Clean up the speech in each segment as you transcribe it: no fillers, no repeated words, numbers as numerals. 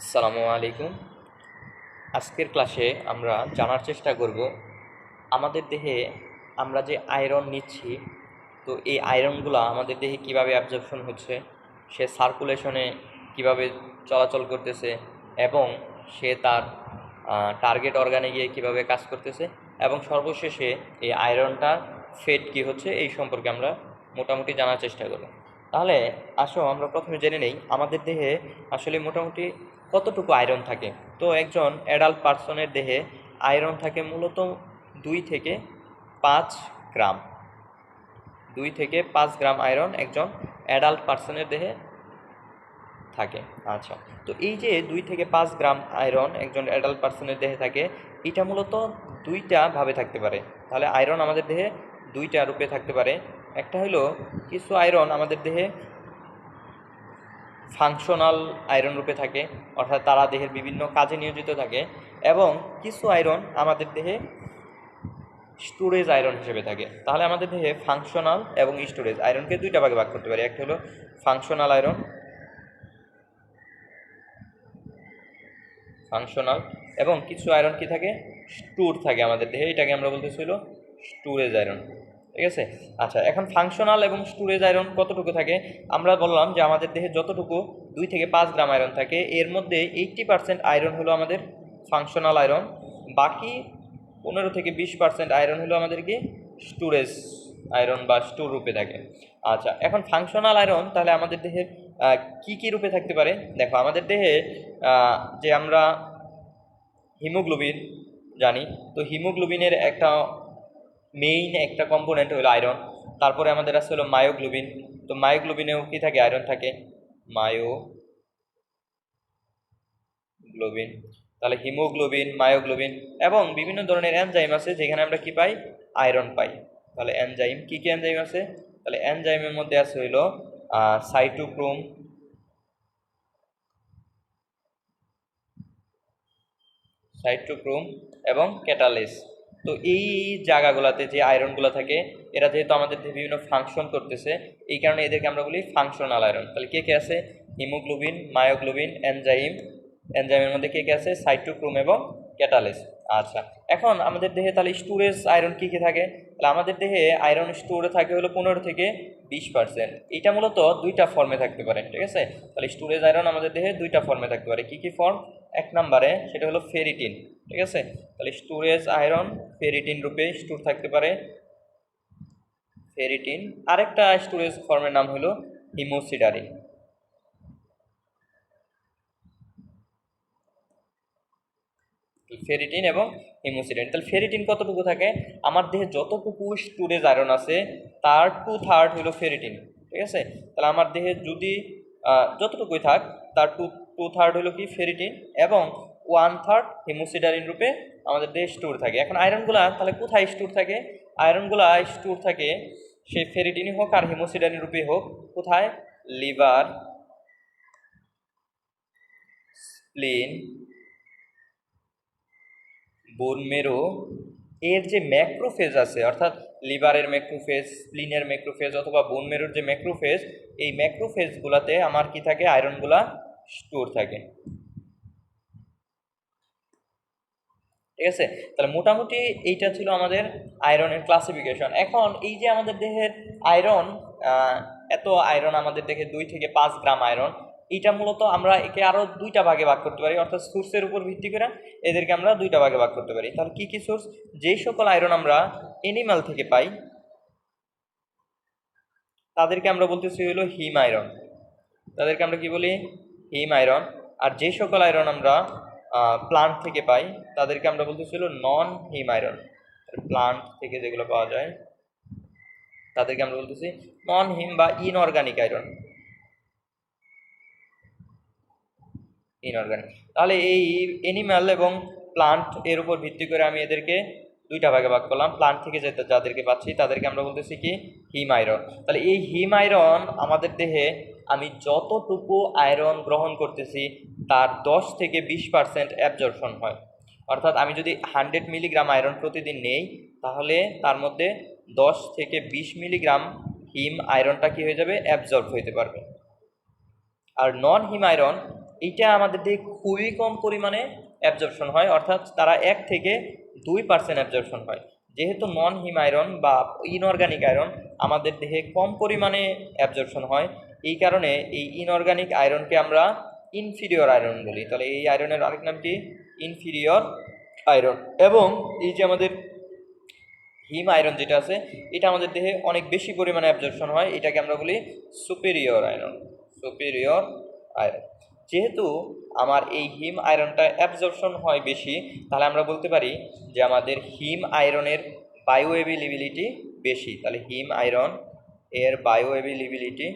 আসসালামু আলাইকুম। আজকের ক্লাসে আমরা জানার চেষ্টা করব আমাদের দেহে আমরা যে আয়রন নিচ্ছি, তো এই আয়রনগুলো আমাদের দেহে কিভাবে অ্যাবজর্পশন হচ্ছে, সে সার্কুলেশনে কিভাবে চলাচল করতেছে এবং সে তার টার্গেট অর্গানে গিয়ে কিভাবে কাজ করতেছে এবং সর্বশেষে এই আয়রনটার ফেট কী হচ্ছে এই সম্পর্কে আমরা মোটামুটি জানার চেষ্টা করব। তাহলে আসো আমরা প্রথমে জেনে নেই আমাদের দেহে আসলে মোটামুটি কতটুকু আয়রন থাকে। তো একজন অ্যাডাল্ট পার্সনের দেহে আয়রন থাকে মূলত 2 থেকে 5 গ্রাম। 2 থেকে 5 গ্রাম আয়রন একজন অ্যাডাল্ট পার্সনের দেহে থাকে। আচ্ছা, তো এই যে 2 থেকে 5 গ্রাম আয়রন একজন অ্যাডাল্ট পার্সনের দেহে থাকে, এটা মূলত দুইটা ভাবে থাকতে পারে। তাহলে আয়রন আমাদের দেহে দুইটা রূপে থাকতে পারে। একটা হলো কিছু আয়রন আমাদের দেহে ফাংশনাল আয়রন রূপে থাকে, অর্থাৎ তারা দেহের বিভিন্ন কাজে নিয়োজিত থাকে, এবং কিছু আয়রন আমাদের দেহে স্টোরেজ আয়রন হিসেবে থাকে। তাহলে আমাদের দেহে ফাংশনাল এবং স্টোরেজ আয়রনকে দুইটা ভাগে ভাগ করতে পারি। একটা হলো ফাংশনাল আয়রন, ফাংশনাল, এবং কিছু আয়রন কি থাকে, স্টোর থাকে আমাদের দেহে, এটাকে আমরা বলতেছিল স্টোরেজ আয়রন। ঠিক আছে। আচ্ছা, এখন ফাংশনাল এবং স্টোরেজ আয়রন কতটুকু থাকে? আমরা বললাম যে আমাদের দেহে যতটুকু 2 থেকে 5 গ্রাম আয়রন থাকে, এর মধ্যে 80% আয়রন হলো আমাদের ফাংশনাল আয়রন, বাকি 15 থেকে 20% আয়রন হলো আমাদের কি স্টোরেজ আয়রন বা স্টোর রূপে থাকে। আচ্ছা, এখন ফাংশনাল আয়রন তাহলে আমাদের দেহের কি কি রূপে থাকতে পারে? দেখো, আমাদের দেহে যে আমরা হিমোগ্লোবিন জানি, তো হিমোগ্লোবিনের একটা মেইন একটা কম্পোনেন্ট হলো আয়রন। তারপরে আমাদের আছে হলো মায়োগ্লোবিন, তো মায়োগ্লোবিনেও কি থাকে, আয়রন থাকে, মায়োগ্লোবিন। তাহলে হিমোগ্লোবিন, মায়োগ্লোবিন এবং বিভিন্ন ধরনের এনজাইম আছে যেখানে আমরা কি পাই, আয়রন পাই। তাহলে এনজাইম, কি কি এনজাইম আছে? তাহলে এনজাইমের মধ্যে আছে হইলো সাইটোক্রোম, সাইটোক্রোম এবং ক্যাটালেস। তো এই জায়গাগুলোতে যে আয়রনগুলো থাকে, এরা যেহেতু আমাদের বিভিন্ন ফাংশন করতেছে, এই কারণে এদেরকে আমরা বলি ফাংশনাল আয়রন। তাহলে কে কে আছে? Haemoglobin, myoglobin, enzyme. এনজাইমের মধ্যে কে কে আছে? সাইটোক্রোম এবং ক্যাটালেস। আচ্ছা, এখন আমাদের দেহে তাহলে স্টোরেজ আয়রন কী কী থাকে? তাহলে আমাদের দেহে আয়রন স্টোরে থাকে হলো 15 থেকে 20%। এটা মূলত দুইটা ফর্মে থাকতে পারে। ঠিক আছে। তাহলে স্টোরেজ আয়রন আমাদের দেহে দুইটা ফর্মে থাকতে পারে। কী কী ফর্ম? এক নম্বরে সেটা হলো ফেরিটিন। ঠিক আছে। তাহলে স্টোরেজ আয়রন ফেরিটিন রূপে স্টোর থাকতে পারে, ফেরিটিন। আরেকটা স্টোরেজ ফর্মের নাম হলো হিমোসিডারিন। ফেরিটিন এবং হিমোসিডারিন। তাহলে ফেরিটিন কতটুকু থাকে? আমার দেহে যতটুকু স্টোরেজ আয়রন আছে তার 2/3 হলো ফেরিটিন। ঠিক আছে। তাহলে আমার দেহে যদি যতটুকুই থাক তার 2/3 হলো কি ফেরিটিন, এবং 1/3 হিমোসিডারিন রূপে আমাদের দেহে স্টোর থাকে। এখন আয়রনগুলা তাহলে কোথায় স্টোর থাকে? আয়রনগুলা স্টোর থাকে সে ফেরিটিনই হোক আর হিমোসিডারিন রূপে হোক, কোথায়? লিভার, স্প্লিন, বোন মেরো, এর যে ম্যাক্রোফেজ আছে, অর্থাৎ লিভারের ম্যাক্রোফেজ, স্প্লিনের ম্যাক্রোফেজ অথবা বোন মেরোর যে ম্যাক্রোফেজ, এই ম্যাক্রোফেজগুলোতে আমার কি থাকে, আয়রনগুলা স্টোর থাকে। ঠিক আছে। তাহলে মোটামুটি এইটা ছিল আমাদের আয়রনের ক্লাসিফিকেশন। এখন এই যে আমাদের দেহের আয়রন, এত আয়রন আমাদের দেহে 2 থেকে 5 গ্রাম আয়রন, এইটা মূলত আমরা একে আরও দুইটা ভাগে ভাগ করতে পারি, অর্থাৎ সোর্সের উপর ভিত্তি করে এদেরকে আমরা দুইটা ভাগে ভাগ করতে পারি। তাহলে কি কি সোর্স? যেই সকল আয়রন আমরা এনিম্যাল থেকে পাই তাদেরকে আমরা বলতেছি হলো হিম আয়রন, তাদেরকে আমরা কি বলি, হিম আয়রন। আর যে সকল আয়রন আমরা প্লান্ট থেকে পাই তাদেরকে আমরা বলতেছিল নন হিম আয়রন। প্লান্ট থেকে যেগুলো পাওয়া যায় তাদেরকে আমরা বলতেছি নন হিম বা ইনঅর্গানিক আয়রন, ইনঅর্গানিক। তাহলে এই এনিম্যাল এবং প্লান্ট এর উপর ভিত্তি করে আমি এদেরকে দুইটা ভাগে ভাগ করলাম। প্লান্ট থেকে যাদেরকে পাচ্ছি তাদেরকে আমরা বলতেছি কি, হিম আয়রন। তাহলে এই হিম আয়রন আমাদের দেহে আমি যতটুকু আয়রন গ্রহণ করতেছি তার 10 থেকে 20% অ্যাবজর্পশন হয়। অর্থাৎ আমি যদি 100 মিলিগ্রাম আয়রন প্রতিদিন নেই, তাহলে তার মধ্যে 10 থেকে 20 মিলিগ্রাম হিম আয়রনটা কি হয়ে যাবে, অ্যাবজর্ব হইতে পারবে। আর নন হিম আয়রন এইটা আমাদের দেহে খুবই কম পরিমাণে অ্যাবজর্পশন হয়, অর্থাৎ তারা 1 থেকে 2% অ্যাবজর্পশন হয়। যেহেতু নন হিম আয়রন বা ইনঅর্গানিক আয়রন আমাদের দেহে কম পরিমাণে অ্যাবজর্পশন হয়, এই কারণে এই ইনঅর্গানিক আয়রনকে আমরা ইনফিরিয়র আয়রন বলি। তাহলে এই আয়রনের আরেক নাম কি? Inferior iron. এবং এই যে আমাদের হিম আয়রন যেটা আছে, এটা আমাদের দেহে অনেক বেশি পরিমাণে অ্যাবজর্পশন হয়, এটাকে আমরা বলি সুপেরিয়র আয়রন। Superior iron. যেহেতু আমার এই হিম আয়রনটা অ্যাবজর্পশন হয় বেশি, তাহলে আমরা বলতে পারি যে আমাদের হিম আয়রনের বায়োঅ্যাভেলেবিলিটি বেশি। তাহলে হিম আয়রন এর বায়োঅ্যাভেলেবিলিটি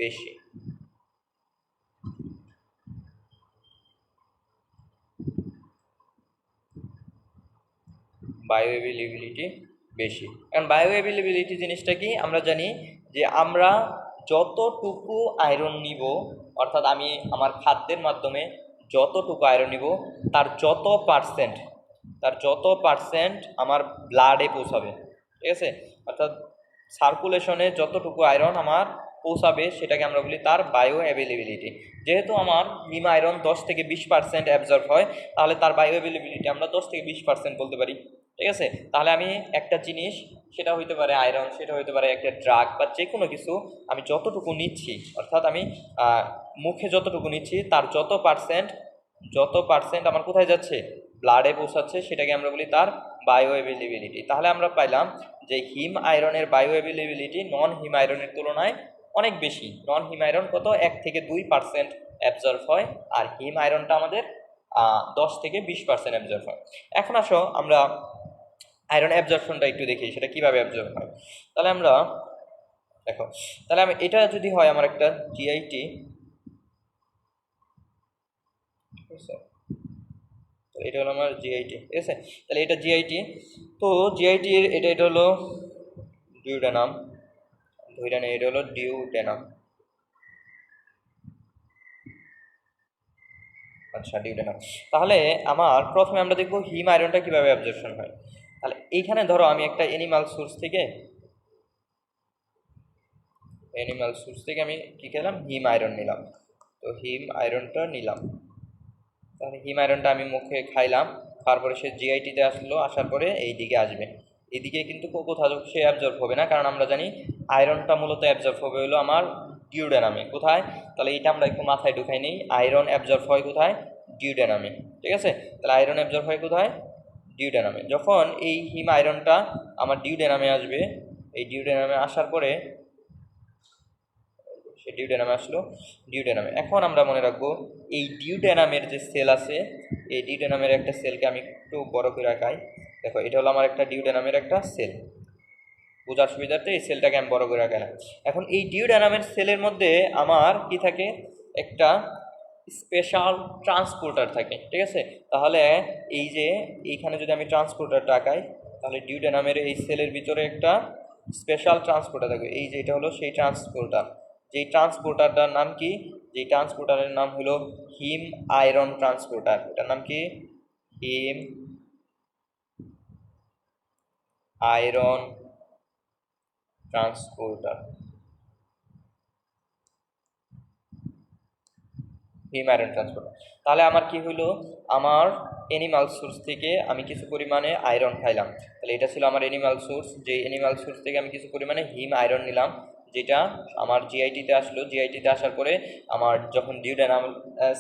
বেশি। বায়োঅ্যাভেলেবিলিটি বেশি। কারণ বায়োঅ্যাভেলেবিলিটি জিনিসটা কি? আমরা জানি যে আমরা যতটুকু আয়রন নিব, অর্থাৎ আমি আমার খাদ্যের মাধ্যমে যতটুকু আয়রন নিব তার যত পার্সেন্ট আমার ব্লাডে পৌঁছাবে, ঠিক আছে? অর্থাৎ সার্কুলেশনে যতটুকু আয়রন আমার পৌঁছাবে সেটাকে আমরা বলি তার বায়োঅ্যাভেলেবিলিটি। যেহেতু আমার হিম আয়রন 10 থেকে 20% অ্যাবজর্ব হয়, তাহলে তার বায়োঅ্যাভেলেবিলিটি আমরা 10 থেকে 20% বলতে পারি, ঠিক আছে? তাহলে আমি একটা জিনিস, সেটা হইতে পারে আয়রন, সেটা হইতে পারে একটা ড্রাগ বা যে কোনো কিছু, আমি যতটুকু নিচ্ছি, অর্থাৎ আমি মুখে যতটুকু নিচ্ছি তার যত পার্সেন্ট আমার কোথায় যাচ্ছে? ব্লাডে পৌঁছাচ্ছে, সেটাকে আমরা বলি তার বায়োঅ্যাভেলেবিলিটি। তাহলে আমরা পাইলাম যে হিম আয়রনের বায়োঅ্যাভেলেবিলিটি নন হিম আয়রনের তুলনায় অনেক বেশি। নন হিম আয়রন কত? 1 থেকে 2% অ্যাবজর্ব হয়, আর হিম আয়রনটা আমাদের 10 থেকে 20% অ্যাবজর্ব হয়। এখন আসো আমরা আয়রন অ্যাবজর্পশনটা একটু দেখি, সেটা কিভাবে অ্যাবজর্ব হয়। তাহলে আমরা দেখো, তাহলে আমি এটা যদি হয় আমার একটা জিআইটি, এটা হলো আমার জিআইটি, ঠিক আছে? তাহলে এটা জিআইটি, তো জিআইটির এটা হলো ডিউডেনাম, এটা হলো ডিউডেনাম। আচ্ছা, ডিউডেনাম। তাহলে আমার প্রথমে আমরা দেখবো হিম আয়রনটা কিভাবে অ্যাবজর্পশন হয়। তাহলে এইখানে ধরো আমি একটা অ্যানিমাল সোর্স থেকে আমি কি খেলাম? হিম আয়রন নিলাম। তো হিম আয়রনটা নিলাম, তাহলে হিম আয়রনটা আমি মুখে খাইলাম, খাওয়ার পরে সে জিআইটিতে আসলো, আসার পরে এই দিকে আসবে। এদিকে কিন্তু কোথাও সে অ্যাবজর্ব হবে না, কারণ আমরা জানি আয়রনটা মূলত অ্যাবজর্ব হবে হলো আমার ডিউডেনামে। কোথায়? তাহলে এইটা আমরা একটু মাথায় ঢুকাই নিই। আয়রন অ্যাবজর্ব হয় কোথায়? ডিউডেনামে, ঠিক আছে? তাহলে আয়রন অ্যাবজর্ব হয় কোথায়? ডিউডেনামে। যখন এই হিম আয়রনটা আমার ডিউডেনামে আসবে, এই ডিউডেনামে আসার পরে সে ডিউডেনামে আসলো, ডিউডেনামে। এখন আমরা মনে রাখবো এই ডিউডেনামের যে সেল আছে, এই ডিউডেনামের একটা সেলকে আমি একটু বড় করে রাখাই। দেখো, এটা হলো আমার একটা ডিউডেনামের একটা সেল। বোঝার সুবিধার্থে এই সেলটাকে আমি বড় করে রাখলাম। এখন এই ডিউডেনামের সেলের মধ্যে আমার কি থাকে? একটা স্পেশাল ট্রান্সপোর্টার থাকে, ঠিক আছে? তাহলে এই যে এইখানে যদি আমি ট্রান্সপোর্টারটা আঁকাই, তাহলে ডিউডেনামের এই সেলের ভিতরে একটা স্পেশাল ট্রান্সপোর্টার থাকবে। এই যে এটা হলো সেই ট্রান্সপোর্টার। যেই ট্রান্সপোর্টারটার নাম কি? যেই ট্রান্সপোর্টারের নাম হলো হিম আয়রন ট্রান্সপোর্টার। এটার নাম কি? হিম আয়রন ট্রান্সপোর্টার। হিম আয়রন ট্রান্সপোর্টার। তাহলে আমার কি হলো? আমার অ্যানিমাল সোর্স থেকে আমি কিছু পরিমাণে আয়রন খাইলাম। তাহলে এটা ছিল আমার অ্যানিমাল সোর্স। যে অ্যানিমাল সোর্স থেকে আমি কিছু পরিমাণে হিম আয়রন নিলাম, যেটা আমার জিআইটিতে আসলো। জিআইটিতে আসার পরে আমার যখন ডিউডেনাল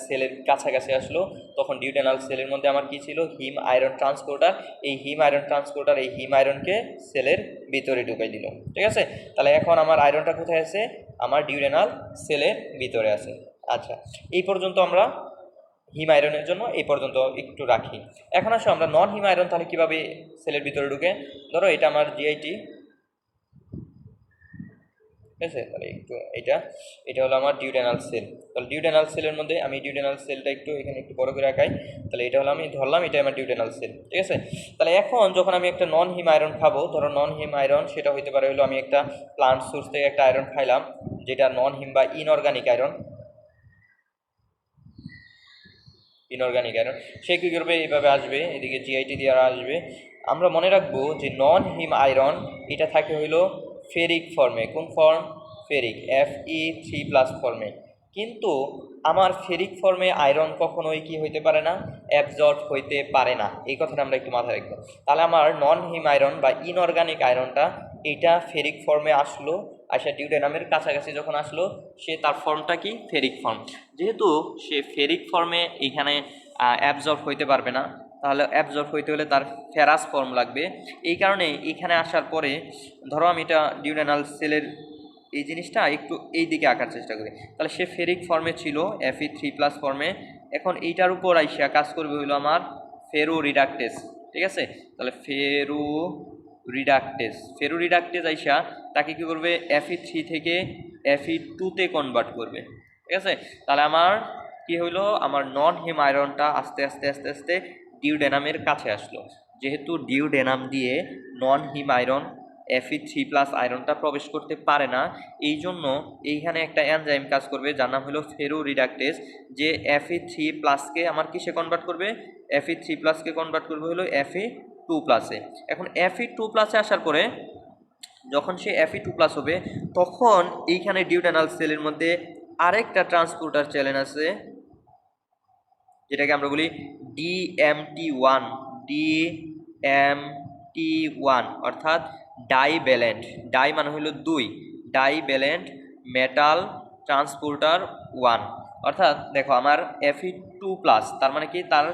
সেলের কাছাকাছি আসলো, তখন ডিউডেনাল সেলের মধ্যে আমার কি ছিল? হিম আয়রন ট্রান্সপোর্টার। এই হিম আয়রন ট্রান্সপোর্টার এই হিম আয়রনকে সেলের ভিতরে ঢুকাই দিল, ঠিক আছে? তাহলে এখন আমার আয়রনটা কোথায় আছে? আমার ডিউডেনাল সেলের ভিতরে আছে। আচ্ছা, এই পর্যন্ত আমরা হিম আয়রনের জন্য এই পর্যন্ত একটু রাখি। এখন আসো আমরা নন হিম আয়রন তাহলে কীভাবে সেলের ভিতরে ঢুকে। ধরো এটা আমার জিআইটি, ঠিক আছে? তাহলে একটু এটা হলো আমার ডিউডেনাল সেল। তাহলে ডিউডেনাল সেলের মধ্যে আমি ডিউডেনাল সেলটা একটু এখানে একটু বড় করে রাখাই। তাহলে এটা হলো, আমি ধরলাম এটা আমার ডিউডেনাল সেল, ঠিক আছে? তাহলে এখন যখন আমি একটা নন হিম আয়রন খাবো, ধরো নন হিম আয়রন সেটা হইতে পারে হলো আমি একটা প্লান্ট সোর্স থেকে একটা আয়রন খাইলাম, যেটা নন হিম বা ইনঅর্গানিক আয়রন। সে কী করবে? এইভাবে আসবে, এদিকে জিআইটি দিয়ে আসবে। আমরা মনে রাখবো যে নন হিম আয়রন এটা থাকে হইলো ফেরিক ফর্মে। কোন ফর্ম? ফেরিক, Fe3+ ফর্মে। কিন্তু আমার ফেরিক ফর্মে আয়রন কখনোই কি হইতে পারে না, অ্যাবজর্ব হইতে পারে না। এই কথাটা আমরা একটু মাথায় রাখবো। তাহলে আমার নন হিম আয়রন বা ইনঅর্গানিক আয়রনটা এটা ফেরিক ফর্মে আসলো, আইসা ডিউটেনামের কাছাকাছি যখন আসলো সে তার ফর্মটা কি ফেরিক ফর্ম। যেহেতু সে ফেরিক ফর্মে এইখানে অ্যাবজর্ব হইতে পারবে না, তাহলে অ্যাবজর্ব হইতে হলে তার ফেরাস ফর্ম লাগবে। এই কারণে এইখানে আসার পরে ধরো আমি এটা ডিউডেনাল সেলের এই জিনিসটা একটু এই দিকে আঁকার চেষ্টা করি। তাহলে সে ফেরিক ফর্মে ছিল Fe3+ ফর্মে, এখন এইটার উপর আইসা কাজ করবে হলো আমার ফেরো রিডাকটেস। ঠিক আছে, তাহলে ফেরো রিডাকটেস আইসা তাকে কী করবে Fe3 থেকে Fe2-তে কনভার্ট করবে। ঠিক আছে, তাহলে আমার কি হইলো, আমার নন হিম আয়রনটা আস্তে আস্তে আস্তে আস্তে ডিউডেনামের কাছে আসলো। যেহেতু ডিউডেনাম দিয়ে নন হিম আয়রন Fe3+ আয়রনটা প্রবেশ করতে পারে না, এই জন্য এইখানে একটা এনজাইম কাজ করবে যার নাম হলো ফেরো রিডাকটেস, যে Fe3+কে আমার কিসে কনভার্ট করবে, Fe3+কে কনভার্ট করবে হলো Fe2+-এ। এখন Fe2+-এ আসার পরে যখন সে Fe2+ হবে তখন এইখানে ডিউডেনাল সেলের মধ্যে আরেকটা ট্রান্সপোর্টার চ্যানেল আছে যেটাকে আমরা বলি DMT1 অর্থাৎ ডাইভ্যালেন্ট। ডাই মানে হলো 2, ডাইভ্যালেন্ট মেটাল ট্রান্সপোর্টার 1। অর্থাৎ দেখো আমার Fe2+, তার মানে কি তার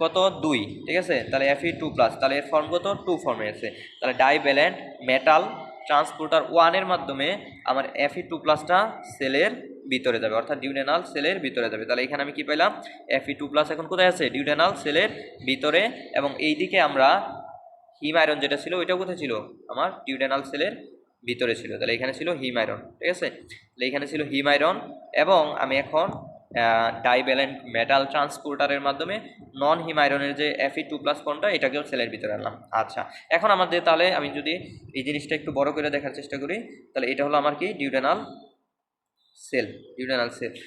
কত 2, ঠিক আছে, তাহলে Fe2+, তাহলে এর ফর্ম কত 2 ফর্মে আছে। তাহলে ডাইভ্যালেন্ট মেটাল ট্রান্সপোর্টার 1-এর মাধ্যমে আমার Fe2+টা সেলের ভিতরে যাবে, অর্থাৎ ডিউডেনাল সেলের ভিতরে যাবে। তাহলে এখানে আমি কি পেলাম, Fe2+ এখন কোথায় আছে, ডিউডেনাল সেলের ভিতরে, এবং এই দিকে আমরা হিম আয়রন যেটা ছিল ওইটাও কোথায় ছিল, আমার ডিউডেনাল সেলের ভিতরে ছিল। তাহলে এখানে ছিল হিম আয়রন। ঠিক আছে, তাহলে এখানে ছিল হিম আয়রন, এবং আমি এখন ডাইভ্যালেন্ট মেটাল ট্রান্সপোর্টারের মাধ্যমে নন হিম আয়রনের যে Fe2+ ফর্মটা এটাকেও সেলের ভিতরে আনলাম। আচ্ছা, এখন আমাদের তাহলে আমি যদি এই জিনিসটা একটু বড় করে দেখার চেষ্টা করি, তাহলে এটা হলো আমার কি ডিউডেনাল সেল।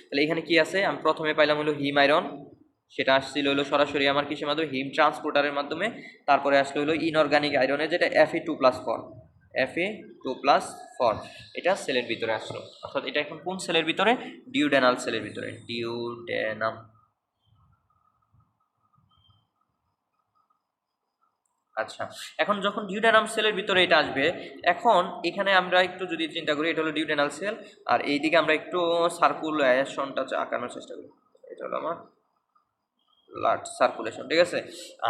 তাহলে এখানে কি আছে, আমি প্রথমে পাইলাম হলো হিম আয়রন, সেটা আসছিল হলো সরাসরি আমার কিসের মাধ্যমে, হিম ট্রান্সপোর্টারের মাধ্যমে। তারপরে আসলো হলো ইনঅর্গানিক আয়রনের যেটা Fe2+ ফর্ম, এটা সেলের ভিতরে আসলো। অর্থাৎ এটা এখন কোন সেলের ভিতরে, ডিউডেনাল সেলের ভিতরে, ডিউডেনাম। আচ্ছা, এখন যখন ডিউডেনাম সেলের ভিতরে এটা আসবে, এখন এখানে আমরা একটু যদি চিন্তা করি, এটা হলো ডিউডেনাল সেল, আর এইদিকে আমরা একটু সার্কুলেশনটা আঁকানোর চেষ্টা করি। এটা হলো আমার ব্লাড সার্কুলেশন। ঠিক আছে,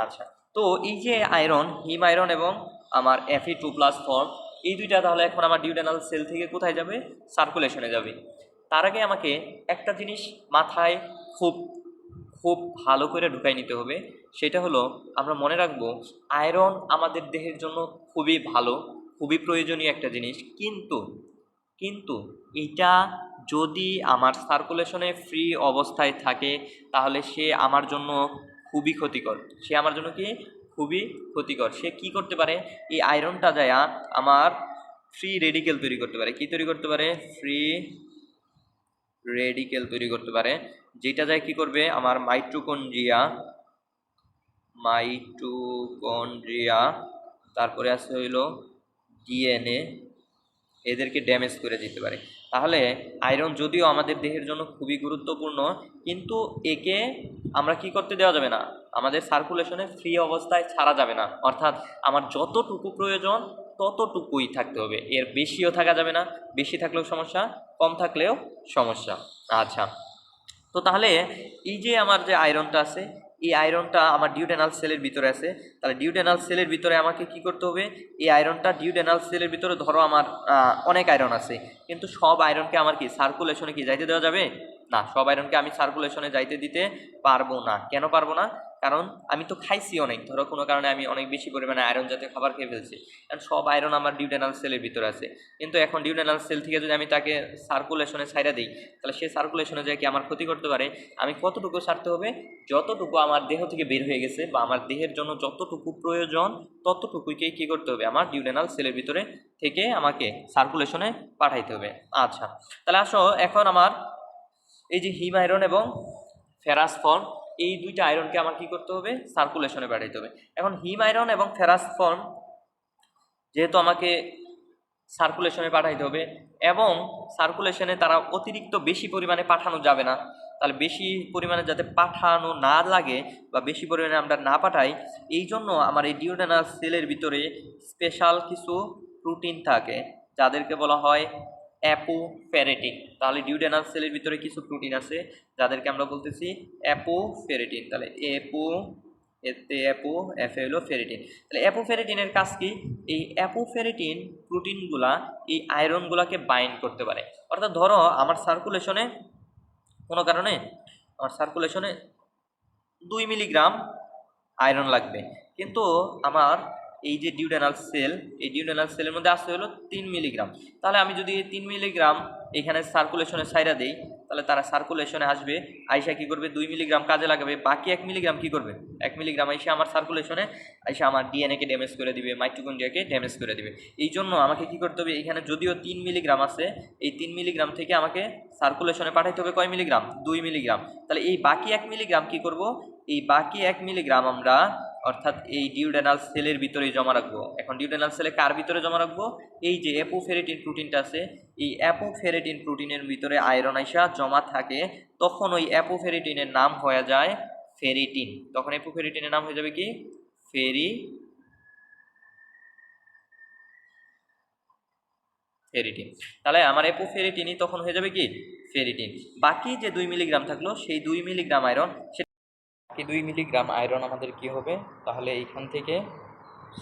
আচ্ছা, তো এই যে আয়রন, হিম আয়রন এবং আমার Fe2+ ফর্ম, এই দুইটা তাহলে এখন আমার ডিউডেনাল সেল থেকে কোথায় যাবে, সার্কুলেশনে যাবে। তার আগে আমাকে একটা জিনিস মাথায় খুব খুব ভালো করে ঢুকাই নিতে হবে, সেটা হলো আমরা মনে রাখবো আয়রন আমাদের দেহের জন্য খুবই ভালো, খুবই প্রয়োজনীয় একটা জিনিস, কিন্তু কিন্তু এটা যদি আমার সার্কুলেশনে ফ্রি অবস্থায় থাকে তাহলে সে আমার জন্য খুবই ক্ষতিকর। সে আমার জন্য কি খুবই ক্ষতিকর। সে কি করতে পারে, এই আয়রনটা যায় আমার ফ্রি রেডিকেল তৈরি করতে পারে। কি তৈরি করতে পারে, ফ্রি রেডিকেল তৈরি করতে পারে, যেটা যায় কি করবে, আমার মাইটোকন্ড্রিয়া, তারপরে আছে হইল ডিএনএ, এদেরকে ড্যামেজ করে দিতে পারে। তাহলে আয়রন যদিও আমাদের দেহের জন্য খুবই গুরুত্বপূর্ণ, কিন্তু একে আমরা কি করতে দেওয়া যাবে না, আমাদের সার্কুলেশনে ফ্রি অবস্থায় ছাড়া যাবে না। অর্থাৎ আমার যতটুকু প্রয়োজন ততটুকুই থাকতে হবে, এর বেশিও থাকা যাবে না, বেশি থাকলেও সমস্যা, কম থাকলেও সমস্যা। আচ্ছা, তো তাহলে এই যে আমার যে আয়রনটা আছে, এই আয়রনটা আমার ডিউডেনাল সেলের ভিতরে আছে। তাহলে ডিউডেনাল সেলের ভিতরে আমাকে কি করতে হবে, এই আয়রনটা ডিউডেনাল সেলের ভিতরে, ধরো আমার অনেক আয়রন আছে, কিন্তু সব আয়রনকে আমার কি সার্কুলেশনে কি যাইতে দেওয়া যাবে না, সব আয়রনকে আমি সার্কুলেশনে যাইতে দিতে পারবো না। কেন পারবো না, কারণ আমি তো খাইছি অনেক, ধরো কোনো কারণে আমি অনেক বেশি পরিমাণে আয়রন জাতীয় খাবার খেয়ে ফেলছি, কারণ সব আয়রন আমার ডিউডেনাল সেলের ভিতরে আছে। কিন্তু এখন ডিউডেনাল সেল থেকে যদি আমি তাকে সার্কুলেশনে ছাইড়া দিই, তাহলে সে সার্কুলেশনে যায় কি আমার ক্ষতি করতে পারে। আমি কতটুকু ছাড়তে হবে, যতটুকু আমার দেহ থেকে বের হয়ে গেছে বা আমার দেহের জন্য যতটুকু প্রয়োজন ততটুকুকেই কী করতে হবে, আমার ডিউডেনাল সেলের ভিতরে থেকে আমাকে সার্কুলেশনে পাঠাইতে হবে। আচ্ছা, তাহলে আসো এখন আমার এই যে হিম আয়রন এবং ফেরাস ফর্ম, এই দুইটা আয়রনকে আমার কি করতে হবে, সার্কুলেশনে পাঠাইতে হবে। এখন হিম আয়রন এবং ফেরাস ফর্ম যেহেতু আমাকে সার্কুলেশনে পাঠাইতে হবে, এবং সার্কুলেশনে তারা অতিরিক্ত বেশি পরিমাণে পাঠানো যাবে না। তাহলে বেশি পরিমাণে যাতে পাঠানো না লাগে বা বেশি পরিমাণে আমরা না পাঠাই, এই জন্য আমার এই ডিউডেনাল সেলের ভিতরে স্পেশাল কিছু প্রোটিন থাকে যাদেরকে বলা হয় অ্যাপোফেরেটিন। তাহলে ডিউডেনাল সেলের ভিতরে কিছু প্রোটিন আছে যাদেরকে আমরা বলতেছি অ্যাপোফেরেটিন। তাহলে এফে হলো ফেরিটিন। তাহলে অ্যাপোফেরেটিনের কাজ কি? এই অ্যাপোফেরেটিন প্রোটিনগুলা এই আয়রনগুলাকে বাইন্ড করতে পারে। অর্থাৎ ধরো আমার সার্কুলেশনে কোনো কারণে আমার সার্কুলেশনে 2 মিলিগ্রাম আয়রন লাগবে, কিন্তু আমার এই যে ডিউডেনাল সেল, এই ডিউডেনাল সেলের মধ্যে আসতে হলো 3 মিলিগ্রাম। তাহলে আমি যদি 3 মিলিগ্রাম এখানে সার্কুলেশনে ছাইরা দেই, তাহলে তারা সার্কুলেশনে আসবে, আইসা কি করবে 2 মিলিগ্রাম কাজে লাগাবে, বাকি 1 মিলিগ্রাম কি করবে, 1 মিলিগ্রাম আইসা আমার সার্কুলেশনে আইসা আমার ডিএনএ কে ড্যামেজ করে দিবে, মাইটোকন্ড্রিয়াকে ড্যামেজ করে দিবে। এই জন্য আমাকে কি করতে হবে, এখানে যদিও 3 মিলিগ্রাম আছে, এই 3 মিলিগ্রাম থেকে আমাকে সার্কুলেশনে পাঠাইতে হবে কয় মিলিগ্রাম, 2 মিলিগ্রাম। তাহলে এই বাকি 1 মিলিগ্রাম কি করব, এই বাকি 1 মিলিগ্রাম আমরা অর্থাৎ এই ডিউডেনাল সেলের ভিতরে জমা রাখবো। এখন ডিউডেনাল সেলে কার ভিতরে জমা রাখবো, এই যে অ্যাপোফেরেটিন প্রোটিনটা আছে, এই অ্যাপোফেরেটিন প্রোটিনের ভিতরে আয়রন আইসা জমা থাকে, তখন ওই অ্যাপোফেরেটিনের নাম হয়ে যায় ফেরিটিন। তখন অ্যাপোফেরেটিনের নাম হয়ে যাবে কি, ফেরিটিন। তাহলে আমার অ্যাপোফেরিটিনই তখন হয়ে যাবে কি, ফেরিটিন। বাকি যে 2 মিলিগ্রাম থাকলো, সেই 2 মিলিগ্রাম আয়রন, বাকি 2 মিলিগ্রাম আয়রন আমাদের কি হবে, তাহলে এইখান থেকে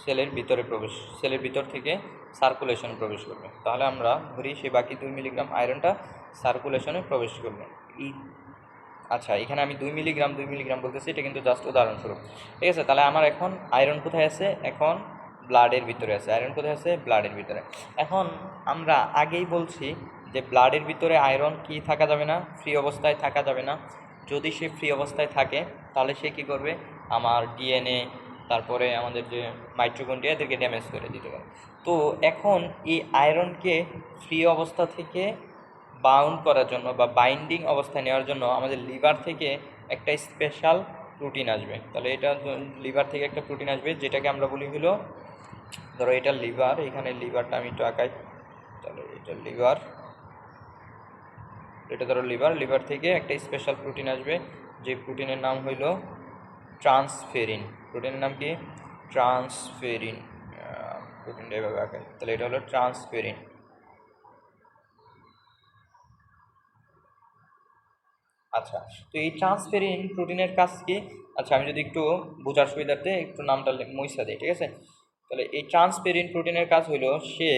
সেলের ভিতর থেকে সার্কুলেশনে প্রবেশ করবে। তাহলে আমরা ধরি সেই বাকি 2 মিলিগ্রাম আয়রনটা সার্কুলেশনে প্রবেশ করবে। আচ্ছা, এখানে আমি 2 মিলিগ্রাম বলতেছি, এটা কিন্তু জাস্ট উদাহরণস্বরূপ, ঠিক আছে। তাহলে আমার এখন আয়রন কোথায় আছে, এখন ব্লাডের ভিতরে আছে। আয়রন কোথায় আছে, ব্লাডের ভিতরে। এখন আমরা আগেই বলছি যে ব্লাডের ভিতরে আয়রন কি থাকা যাবে না, ফ্রি অবস্থায় থাকা যাবে না। যদি সে ফ্রি অবস্থায় থাকে তাহলে সে কি করবে, আমার ডিএনএ, তারপরে আমাদের যে মাইটোকন্ড্রিয়া, এদেরকে ড্যামেজ করে দিতে পারে। তো এখন এই আয়রনকে ফ্রি অবস্থা থেকে বাউন্ড করার জন্য বা বাইন্ডিং অবস্থায় নেওয়ার জন্য আমাদের লিভার থেকে একটা স্পেশাল প্রোটিন আসবে। তাহলে এটা লিভার থেকে একটা প্রোটিন আসবে, যেটাকে আমরা বলি হলো, ধরো এটা লিভার, এখানে লিভারটা আমি একটু আঁকাই। তাহলে এটা লিভার, এটা ধরো লিভার থেকে একটা স্পেশাল প্রোটিন আসবে, যে প্রোটিনের নাম হইল ট্রান্সফেরিন। প্রোটিনের নাম কি, ট্রান্সফেরিন। প্রোটিনটা এভাবে আঁকাই, তাহলে এটা হলো ট্রান্সফেরিন। আচ্ছা, তো এই ট্রান্সফেরিন প্রোটিনের কাজ কি? আচ্ছা, আমি যদি একটু বোঝার সুবিধার্থে একটু নামটা মুইসা দিই, ঠিক আছে। তাহলে এই ট্রান্সফেরিন প্রোটিনের কাজ হলো, সে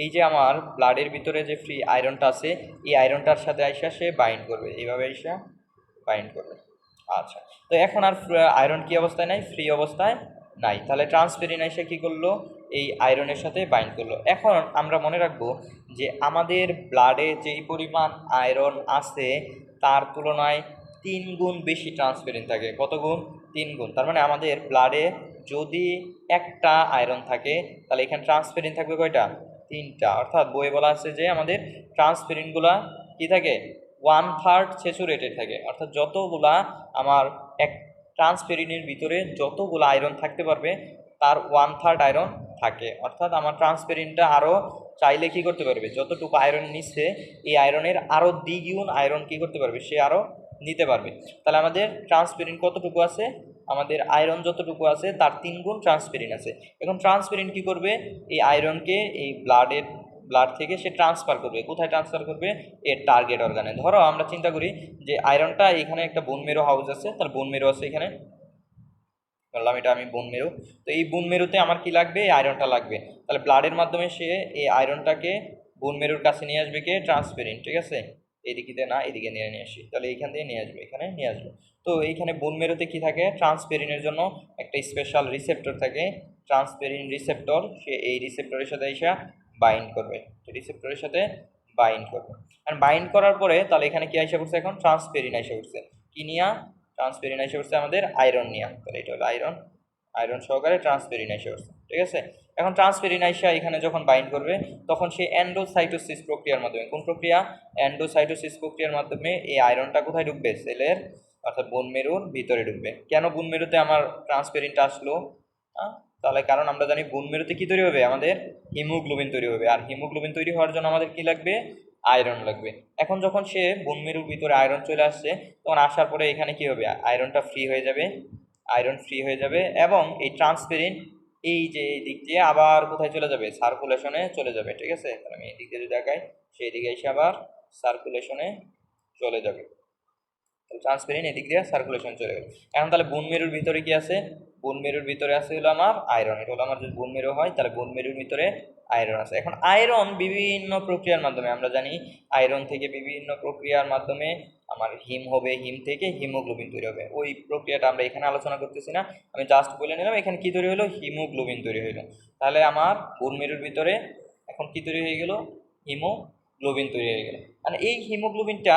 এই যে আমার ব্লাডের ভিতরে যে ফ্রি আয়রনটা আছে, এই আয়রনটার সাথে আইসা সে বাইন্ড করবে, এইভাবে আইসা বাইন্ড করবে। আচ্ছা, তো এখন আর আয়রন কি অবস্থায় নাই, ফ্রি অবস্থায় নাই। তাহলে ট্রান্সফেরিন আইসা কি করলো, এই আয়রনের সাথে বাইন্ড করলো। এখন আমরা মনে রাখবো যে আমাদের ব্লাডে যেই পরিমাণ আয়রন আছে, তার তুলনায় 3 গুণ বেশি ট্রান্সফেরিন থাকে। কত গুণ, 3 গুণ। তার মানে আমাদের ব্লাডে যদি একটা আয়রন থাকে, তাহলে এখানে ট্রান্সফেরিন থাকবে কয়টা, 3টা। অর্থাৎ বইয়ে বলা আছে যে আমাদের ট্রান্সফেরিনগুলা কি থাকে, 1/3 স্যাচুরেটেড থাকে। অর্থাৎ যতগুলা আমার এক ট্রান্সফেরিনের ভিতরে যতগুলো আয়রন থাকতে পারবে, তার 1/3 আয়রন থাকে। অর্থাৎ আমার ট্রান্সফেরিনটা আরও চাইলে কি করতে পারবে, যতটুকু আয়রন নিচ্ছে, এই আয়রনের আরও দ্বিগুণ আয়রন কি করতে পারবে, সে আরও নিতে পারবে। তাহলে আমাদের ট্রান্সফেরিন কতটুকু আছে, আমাদের আয়রন যতটুকু আছে তার 3 গুণ ট্রান্সফেরিন আছে। এখন ট্রান্সফেরিন কি করবে, এই আয়রনকে এই ব্লাড থেকে সে ট্রান্সফার করবে। কোথায় ট্রান্সফার করবে, এর টার্গেট অর্গানে। ধরো আমরা চিন্তা করি যে আয়রনটা এখানে একটা বোন মেরো হাউস আছে, তার বোন মেরো আছে এখানে, বললাম এটা আমি বোন মেরু। তো এই বোন মেরুতে আমার কি লাগবে, এই আয়রনটা লাগবে। তাহলে ব্লাডের মাধ্যমে সে এই আয়রনটাকে বোন মেরুর কাছে নিয়ে আসবে কে, ট্রান্সফেরিন, ঠিক আছে। এদিকে না, এদিকে নিয়ে আসি, তাহলে এইখান থেকে নিয়ে আসবে, এখানে নিয়ে আসবে। তো এইখানে বোন মেরুতে কি থাকে, ট্রান্সফেরিনের জন্য একটা স্পেশাল রিসেপ্টর থাকে, ট্রান্সফেরিন রিসেপ্টর। সে এই রিসেপ্টরের সাথে এসে বাইন্ড করবে, রিসেপ্টরের সাথে বাইন্ড করবে। আর বাইন্ড করার পরে তাহলে এখানে কি আইসা পড়ছে, এখন ট্রান্সফেরিন আইসা পড়ছে, কি নিয়া, ট্রান্সফেরিন এসে পড়ছে আমাদের আয়রন নিয়া। তাহলে এটা হলো আয়রন সহকারে ট্রান্সফেরিন এসে পড়ছে, ঠিক আছে। এখন ট্রান্সফেরিন আইসা এখানে যখন বাইন্ড করবে, তখন সে এন্ডোসাইটোসিস প্রক্রিয়ার মাধ্যমে, কোন প্রক্রিয়া, এন্ডোসাইটোসিস প্রক্রিয়ার মাধ্যমে এই আয়রনটা কোথায় ঢুকবে, সেলের অর্থাৎ বোন মেরুর ভিতরে ঢুকবে। কেন বোন মেরুতে আমার ট্রান্সফেরিনটা আসলো, তাহলে কারণ আমরা জানি বোন মেরুতে কি তৈরি হবে, আমাদের হিমোগ্লোবিন তৈরি হবে, আর হিমোগ্লোবিন তৈরি হওয়ার জন্য আমাদের কি লাগবে, আয়রন লাগবে। এখন যখন সে বোন মেরুর ভিতরে আয়রন চলে আসছে, তখন আসার পরে এখানে কি হবে, আয়রনটা ফ্রি হয়ে যাবে, আয়রন ফ্রি হয়ে যাবে, এবং এই ট্রান্সপেরেন্ট এই যে এই দিক দিয়ে আবার কোথায় চলে যাবে, সার্কুলেশনে চলে যাবে। ঠিক আছে, তাহলে আমি এই দিক দিয়ে যদি দেখাই, সেই দিকে এসে আবার সার্কুলেশনে চলে যাবে। ট্রান্সপেরেন্ট এদিক দিয়ে সার্কুলেশন চলে গেল। এখন তাহলে বোন মেরুর ভিতরে কি আছে, বোন মেরুর ভিতরে আছে হলো আমার আয়রন। এটা হলো আমার যদি বোন মেরু হয়, তাহলে বোন মেরুর ভিতরে আয়রন আছে। এখন আয়রন বিভিন্ন প্রক্রিয়ার মাধ্যমে, আমরা জানি আয়রন থেকে বিভিন্ন প্রক্রিয়ার মাধ্যমে আমার হিম হবে, হিম থেকে হিমোগ্লোবিন তৈরি হবে। ওই প্রক্রিয়াটা আমরা এখানে আলোচনা করতেছি না, আমি জাস্ট বলে নিলাম এখানে কি তৈরি হলো, হিমোগ্লোবিন তৈরি হলো। তাহলে আমার বোন মেরুর ভিতরে এখন কি তৈরি হয়ে গেল, হিমোগ্লোবিন তৈরি হয়ে গেল। মানে এই হিমোগ্লোবিনটা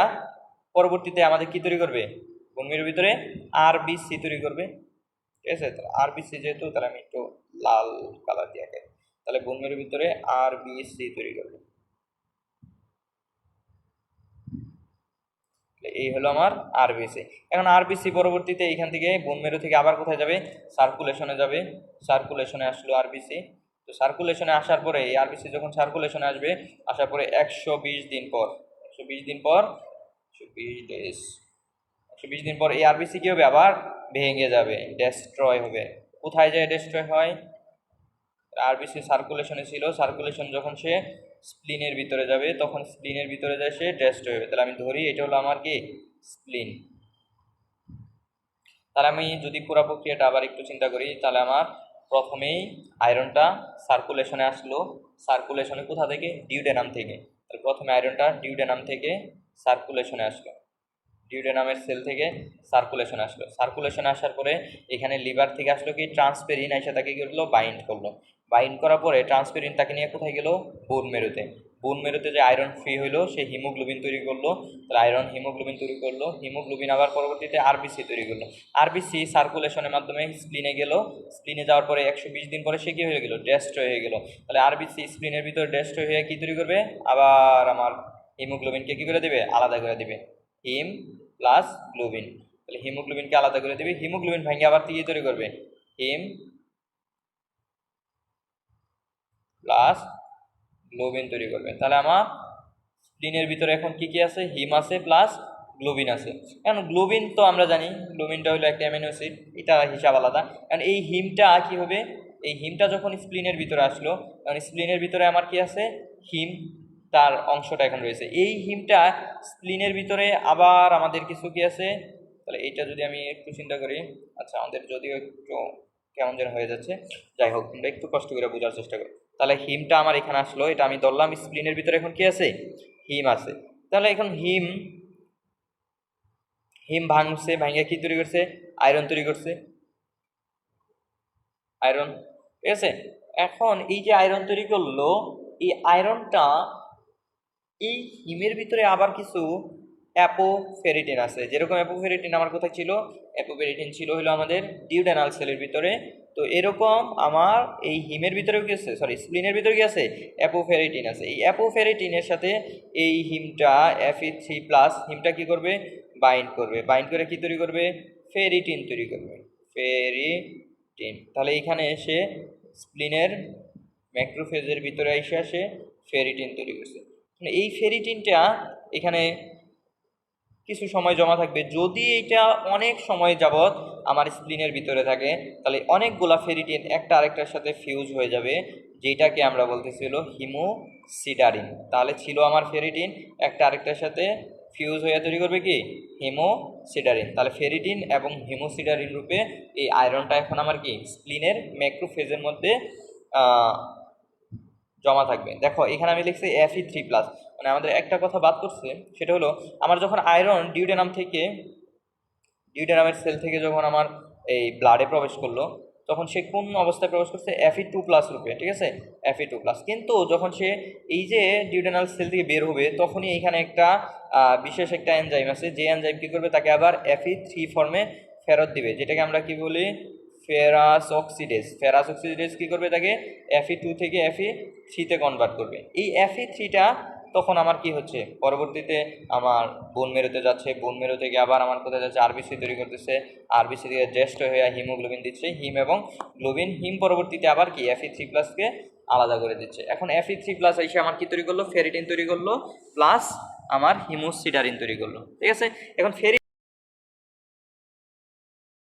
পরবর্তীতে আমাদের কি তৈরি করবে, বোন মেরুর ভিতরে আরবিসি তৈরি করবে। ঠিক আছে, তাহলে আরবিসি যেহেতু, তাহলে আমি একটু লাল কালার দিয়ে আঁকাই। তাহলে বোন মেরুর ভিতরে আরবিসি তৈরি করবে। এই হলো আমার আরবিসি। এখন আরবিসি পরবর্তীতে এইখান থেকে বোন মেরু থেকে আবার কোথায় যাবে, সার্কুলেশনে যাবে। সার্কুলেশনে আসলো আরবিসি। তো সার্কুলেশনে আসার পরে এই আরবিসি যখন সার্কুলেশনে আসবে, আসার পরে 120 দিন পর, 120 দিন পর, 120 ডেজ, 120 দিন পর এই আরবিসি কি হবে, আবার ভেঙে যাবে, ডেস্ট্রয় হবে। কোথায় যায় ডেস্ট্রয় হয়, আরবিসি সার্কুলেশনে ছিল, সার্কুলেশন যখন সে স্প্লিনের ভিতরে যাবে, তখন স্প্লিনের ভিতরে যায় সে ডেস্ট্রয় হবে। তাহলে আমি ধরি এটা হলো আমার কি, স্প্লিন। তাহলে আমি যদি পুরো প্রক্রিয়াটা আবার একটু চিন্তা করি, তাহলে আমার প্রথমেই আয়রনটা সার্কুলেশনে আসলো, সার্কুলেশনে কোথা থেকে, ডিউডেনাম থেকে। তাহলে প্রথমে আয়রনটা ডিউডেনাম থেকে সার্কুলেশনে আসলো, ডিউডেনামের সেল থেকে সার্কুলেশনে আসলো। সার্কুলেশনে আসার পরে এখানে লিভার থেকে আসলো কি, ট্রান্সপেরিন এসে তাকে কি করলো, বাইন্ড করলো। বাইন্ড করার পরে ট্রান্সপেরিন তাকে নিয়ে কোথায় গেল, বোন মেরুতে। বোন মেরুতে যে আয়রন ফ্রি হইলো, সে হিমোগ্লোবিন তৈরি করলো। তাহলে আয়রন হিমোগ্লোবিন তৈরি করলো, হিমোগ্লোবিন আবার পরবর্তীতে আরবিসি তৈরি করলো। আরবিসি সার্কুলেশনের মাধ্যমে স্প্লিনে গেল, স্প্লিনে যাওয়ার পরে 120 দিন পরে সে কি হয়ে গেল, ডেস্ট্রয় হয়ে গেল। তাহলে আরবিসি স্প্লিনের ভিতরে ডেস্ট্রয় হয়ে কি তৈরি করবে, আবার আমার হিমোগ্লোবিনকে কি করে দেবে, আলাদা করে দিবে, হিম প্লাস গ্লোবিন। তাহলে হিমোগ্লোবিনকে আলাদা করে দেবে, হিমোগ্লোবিন ভেঙে আবার কি তৈরি করবে, হিম প্লাস গ্লোবিন তৈরি করবে। তাহলে আমার স্প্লিনের ভিতরে এখন কি কি আছে, হিম আছে প্লাস গ্লোবিন আছে। এখন গ্লোবিন তো আমরা জানি, গ্লোবিনটা হলো একটা অ্যামিনো অ্যাসিড, এটা হিসাব আলাদা। কারণ এই হিমটা কি হবে, এই হিমটা যখন স্প্লিনের ভিতরে আসলো, কারণ স্প্লিনের ভিতরে আমার কি আছে, হিম, তার অংশটা এখন রয়েছে। এই হিমটা স্প্লিনের ভিতরে আবার আমাদের কিছু কি আছে, তাহলে এইটা যদি আমি একটু চিন্তা করি, আচ্ছা আমাদের যদিও একটু কেমন যেন হয়ে যাচ্ছে, যাই হোক আমরা একটু কষ্ট করে বোঝার চেষ্টা করি। তাহলে হিমটা আমার এখানে আসলো, এটা আমি ধরলাম স্প্লিনের ভিতরে এখন কি আছে, হিম আছে। তাহলে এখন হিম, হিম ভাঙছে, ভাঙে কি তৈরি করছে, আয়রন তৈরি করছে, আয়রন। ঠিক আছে, এখন এই যে আয়রন তৈরি করলো, এই আয়রনটা এই হিমের ভিতরে আবার কিছু অ্যাপোফেরিটিন আছে। যেরকম অ্যাপোফেরিটিন আমার কোথায় ছিল, অ্যাপোফেরিটিন ছিল হলো আমাদের ডিউডেনাল সেলের ভিতরে। তো এরকম আমার এই হিমের ভিতরেও কি আছে, সরি স্প্লিনের ভিতরে কি আছে, অ্যাপোফেরিটিন আছে। এই অ্যাপোফেরিটিনের সাথে এই হিমটা Fe3+ হিমটা কি করবে, বাইন্ড করবে, বাইন্ড করে কি তৈরি করবে, ফেরিটিন তৈরি করবে, ফেরিটিন। তাহলে এখানে এসে স্প্লিনের ম্যাক্রোফেজের ভিতরে এসে আসে ফেরিটিন তৈরি করছে। এই ফেরিটিনটা এখানে কিছু সময় জমা থাকবে। যদি এটা অনেক সময় যাবৎ আমার স্প্লিনের ভিতরে থাকে, তাহলে অনেকগুলা ফেরিটিন একটা আরেকটার সাথে ফিউজ হয়ে যাবে, যেটাকে আমরা বলতেছিল হিমোসিডারিন। তাহলে ছিল আমার ফেরিটিন, একটা আরেকটার সাথে ফিউজ হয়ে তৈরি করবে কি, হিমোসিডারিন। তাহলে ফেরিটিন এবং হিমোসিডারিন রূপে এই আয়রনটা এখন আমার কি স্প্লিনের ম্যাক্রোফেজের মধ্যে জমা থাকবে। দেখো এখানে আমি লিখছি Fe3+, মানে আমাদের একটা কথা বাদ করছে, সেটা হলো আমার যখন আয়রন ডিউডেনাম থেকে, ডিউডেনামের সেল থেকে যখন আমার এই ব্লাডে প্রবেশ করলো, তখন সে কোন অবস্থায় প্রবেশ করছে, Fe2+ রূপে। ঠিক আছে, Fe2+। কিন্তু যখন সে এই যে ডিউডেনাল সেল থেকে বের হবে, তখনই এইখানে একটা বিশেষ একটা এনজাইম আছে, যে এনজাইম কী করবে, তাকে আবার Fe3 ফর্মে ফেরত দিবে, যেটাকে আমরা কি বলি, ফেরাস অক্সিডেজ। ফেরাস অক্সিডেজ কী করবে, তাকে Fe2 থেকে Fe3 তে কনভার্ট করবে। এই Fe3টা তখন আমার কি হচ্ছে, পরবর্তীতে আমার বোন মেরুতে যাচ্ছে, বোন মেরু থেকে আবার আমার কোথায় যাচ্ছে, আরবিসি তৈরি করতেছে, আরবিসি থেকে জ্যেষ্ঠ হয়ে হিমোগ্লোবিন দিচ্ছে, হিম এবং গ্লোবিন, হিম পরবর্তীতে আবার কি Fe3+কে আলাদা করে দিচ্ছে। এখন Fe3+ এসে আমার কি তৈরি করলো, ফেরিটিন তৈরি করলো, প্লাস আমার হিমোসিডারিন তৈরি করলো। ঠিক আছে, এখন